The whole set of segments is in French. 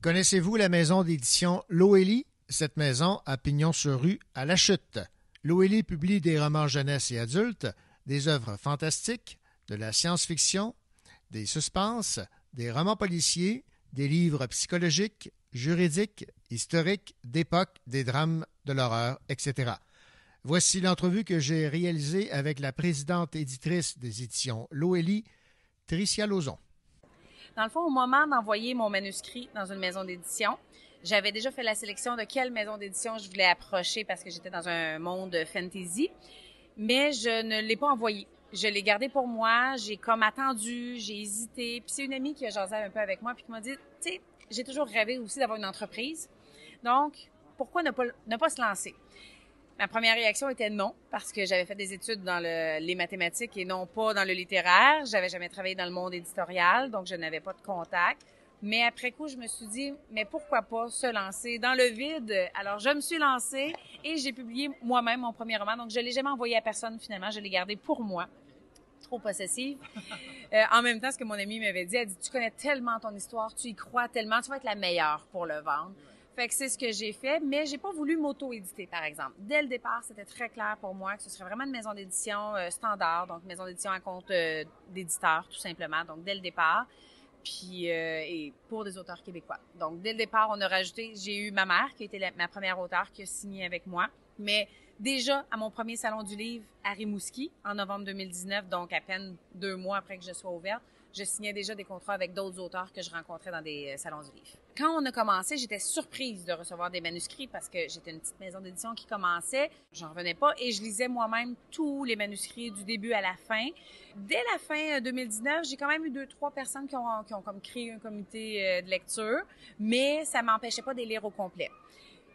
Connaissez-vous la maison d'édition Loélie? Cette maison a pignon sur rue à La Chute. Loélie publie des romans jeunesse et adultes, des œuvres fantastiques, de la science-fiction, des suspens, des romans policiers, des livres psychologiques, juridiques, historiques, d'époque, des drames, de l'horreur, etc. Voici l'entrevue que j'ai réalisée avec la présidente éditrice des éditions Loélie, Tricia Lauzon. Dans le fond, au moment d'envoyer mon manuscrit dans une maison d'édition, j'avais déjà fait la sélection de quelle maison d'édition je voulais approcher parce que j'étais dans un monde fantasy, mais je ne l'ai pas envoyé. Je l'ai gardé pour moi, j'ai comme attendu, j'ai hésité. Puis c'est une amie qui a jasé un peu avec moi puis qui m'a dit, tu sais, j'ai toujours rêvé aussi d'avoir une entreprise. Donc, pourquoi ne pas se lancer? Ma première réaction était non, parce que j'avais fait des études dans les mathématiques et non pas dans le littéraire. J'avais jamais travaillé dans le monde éditorial, donc je n'avais pas de contact. Mais après coup, je me suis dit, mais pourquoi pas se lancer dans le vide? Alors, je me suis lancée et j'ai publié moi-même mon premier roman. Donc, je l'ai jamais envoyé à personne finalement. Je l'ai gardé pour moi. Trop possessive. En même temps, ce que mon amie m'avait dit, elle dit, tu connais tellement ton histoire, tu y crois tellement, tu vas être la meilleure pour le vendre. Fait que c'est ce que j'ai fait, mais j'ai pas voulu m'auto-éditer, par exemple. Dès le départ, c'était très clair pour moi que ce serait vraiment une maison d'édition standard, donc maison d'édition à compte d'éditeur, tout simplement. Donc, dès le départ, puis et pour des auteurs québécois. Donc, dès le départ, on a rajouté, j'ai eu ma mère, qui a été ma première auteure, qui a signé avec moi, mais déjà, à mon premier salon du livre à Rimouski, en novembre 2019, donc à peine 2 mois après que je sois ouverte, je signais déjà des contrats avec d'autres auteurs que je rencontrais dans des salons du livre. Quand on a commencé, j'étais surprise de recevoir des manuscrits parce que j'étais une petite maison d'édition qui commençait. J'en revenais pas et je lisais moi-même tous les manuscrits du début à la fin. Dès la fin 2019, j'ai quand même eu 2-3 personnes qui ont comme créé un comité de lecture, mais ça m'empêchait pas de les lire au complet.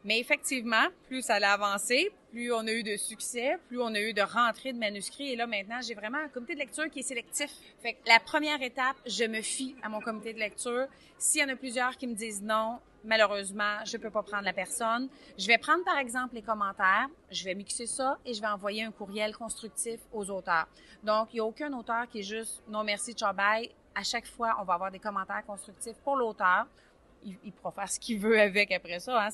Mais effectivement, plus ça allait avancer, plus on a eu de succès, plus on a eu de rentrées de manuscrits. Et là, maintenant, j'ai vraiment un comité de lecture qui est sélectif. Fait que la première étape, je me fie à mon comité de lecture. S'il y en a plusieurs qui me disent non, malheureusement, je peux pas prendre la personne. Je vais prendre, par exemple, les commentaires, je vais mixer ça et je vais envoyer un courriel constructif aux auteurs. Donc, il n'y a aucun auteur qui est juste « non, merci, ciao, bye ». À chaque fois, on va avoir des commentaires constructifs pour l'auteur. Il pourra faire ce qu'il veut avec après ça, hein,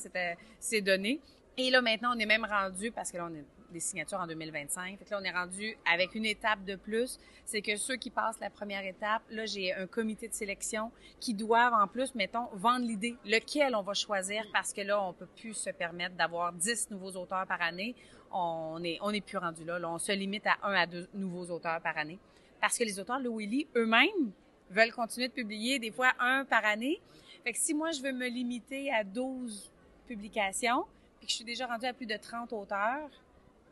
c'est donné. Et là, maintenant, on est même rendu, parce que là, on a des signatures en 2025, fait que là, on est rendu avec une étape de plus, c'est que ceux qui passent la première étape, là, j'ai un comité de sélection qui doivent, en plus, mettons, vendre l'idée, lequel on va choisir, parce que là, on peut plus se permettre d'avoir 10 nouveaux auteurs par année. On est plus rendu là. On se limite à 1 à 2 nouveaux auteurs par année. Parce que les auteurs Loélie, eux-mêmes, veulent continuer de publier, des fois 1 par année. Fait que si moi, je veux me limiter à 12 publications, puis que je suis déjà rendue à plus de 30 auteurs,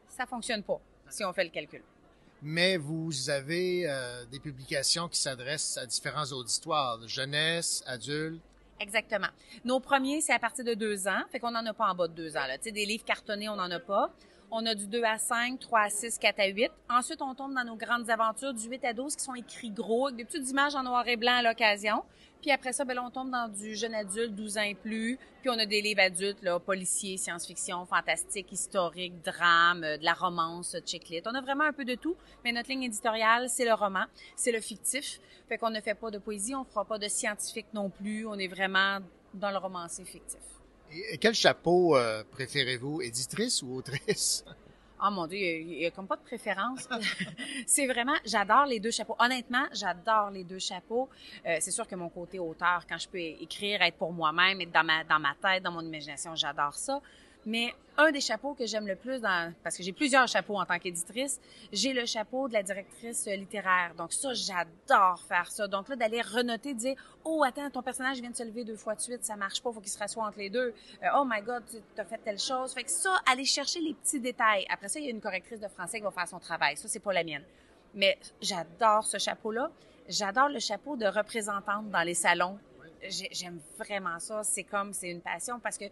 ça fonctionne pas, si on fait le calcul. Mais vous avez des publications qui s'adressent à différents auditoires, jeunesse, adultes. Exactement. Nos premiers, c'est à partir de 2 ans, fait qu'on n'en a pas en bas de 2 ans. Tu sais, des livres cartonnés, on n'en a pas. On a du 2 à 5, 3 à 6, 4 à 8. Ensuite, on tombe dans nos grandes aventures du 8 à 12 qui sont écrits gros, avec des petites images en noir et blanc à l'occasion. Puis après ça, ben là, on tombe dans du jeune adulte, 12 ans et plus. Puis on a des livres adultes, là, policiers, science-fiction, fantastique, historique, drame, de la romance, chick-lit. On a vraiment un peu de tout. Mais notre ligne éditoriale, c'est le roman, c'est le fictif. Fait qu'on ne fait pas de poésie, on fera pas de scientifique non plus. On est vraiment dans le romancé fictif. Et quel chapeau préférez-vous, éditrice ou autrice? Oh mon Dieu, il y a comme pas de préférence. C'est vraiment, j'adore les 2 chapeaux. Honnêtement, j'adore les 2 chapeaux. C'est sûr que mon côté auteur, quand je peux écrire, être pour moi-même, être dans ma tête, dans mon imagination, j'adore ça. Mais un des chapeaux que j'aime le plus, parce que j'ai plusieurs chapeaux en tant qu'éditrice, j'ai le chapeau de la directrice littéraire. Donc ça, j'adore faire ça. Donc là, d'aller renoter, de dire « Oh, attends, ton personnage vient de se lever 2 fois de suite, ça marche pas, faut qu'il se rassoie entre les deux. Oh my God, tu as fait telle chose. » Fait que ça, aller chercher les petits détails. Après ça, il y a une correctrice de français qui va faire son travail. Ça, c'est pas la mienne. Mais j'adore ce chapeau-là. J'adore le chapeau de représentante dans les salons. J'aime vraiment ça. C'est une passion parce que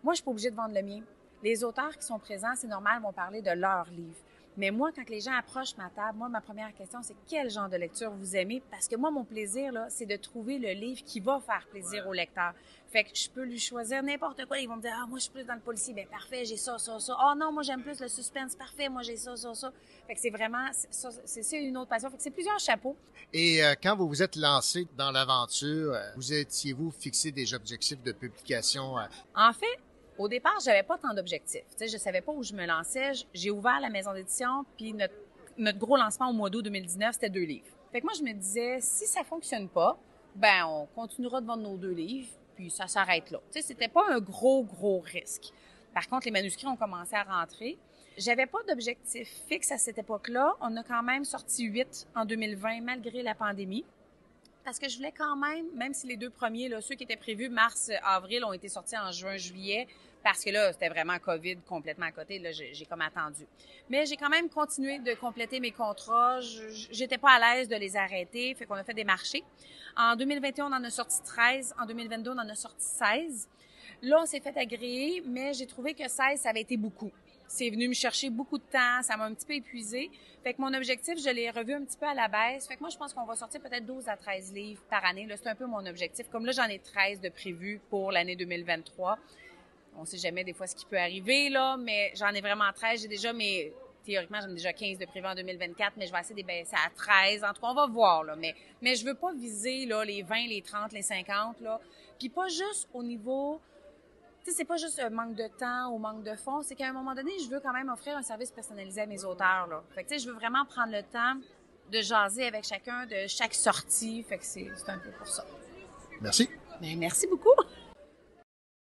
moi, je suis pas obligée de vendre le mien. Les auteurs qui sont présents, c'est normal, vont parler de leur livre. Mais moi, quand les gens approchent ma table, ma première question, c'est quel genre de lecture vous aimez? Parce que moi, mon plaisir, là, c'est de trouver le livre qui va faire plaisir au lecteur. Fait que je peux lui choisir n'importe quoi. Ils vont me dire, moi, je suis plus dans le policier. Ben parfait, j'ai ça, ça, ça. Oh non, moi, j'aime plus le suspense. Parfait, moi, j'ai ça, ça, ça. Fait que c'est vraiment, c'est une autre passion. Fait que c'est plusieurs chapeaux. Et quand vous vous êtes lancé dans l'aventure, vous étiez-vous fixé des objectifs de publication? En fait, au départ, j'avais pas tant d'objectifs. Tu sais, je savais pas où je me lançais. J'ai ouvert la maison d'édition, puis notre gros lancement au mois d'août 2019, c'était 2 livres. Fait que moi, je me disais, si ça fonctionne pas, ben on continuera de vendre nos 2 livres, puis ça s'arrête là. Tu sais, c'était pas un gros risque. Par contre, les manuscrits ont commencé à rentrer. J'avais pas d'objectif fixe à cette époque-là. On a quand même sorti 8 en 2020, malgré la pandémie. Parce que je voulais quand même si les 2 premiers, là, ceux qui étaient prévus mars-avril, ont été sortis en juin-juillet, parce que là, c'était vraiment COVID complètement à côté. Là, j'ai comme attendu. Mais j'ai quand même continué de compléter mes contrats. J'étais pas à l'aise de les arrêter. Fait qu'on a fait des marchés. En 2021, on en a sorti 13. En 2022, on en a sorti 16. Là, on s'est fait agréer, mais j'ai trouvé que 16, ça avait été beaucoup. C'est venu me chercher beaucoup de temps. Ça m'a un petit peu épuisée. Fait que mon objectif, je l'ai revu un petit peu à la baisse. Fait que moi, je pense qu'on va sortir peut-être 12 à 13 livres par année. Là, c'est un peu mon objectif. Comme là, j'en ai 13 de prévus pour l'année 2023. On sait jamais des fois ce qui peut arriver, là, mais j'en ai vraiment 13. Théoriquement, j'en ai déjà 15 de prévus en 2024, mais je vais essayer de baisser à 13. En tout cas, on va voir, là. Mais je veux pas viser, là, les 20, les 30, les 50, là. Puis pas juste au niveau... Tu sais, c'est pas juste un manque de temps ou manque de fonds, c'est qu'à un moment donné, je veux quand même offrir un service personnalisé à mes auteurs, là. Fait que, tu sais, je veux vraiment prendre le temps de jaser avec chacun de chaque sortie. Fait que c'est un peu pour ça. Merci. Bien, merci beaucoup.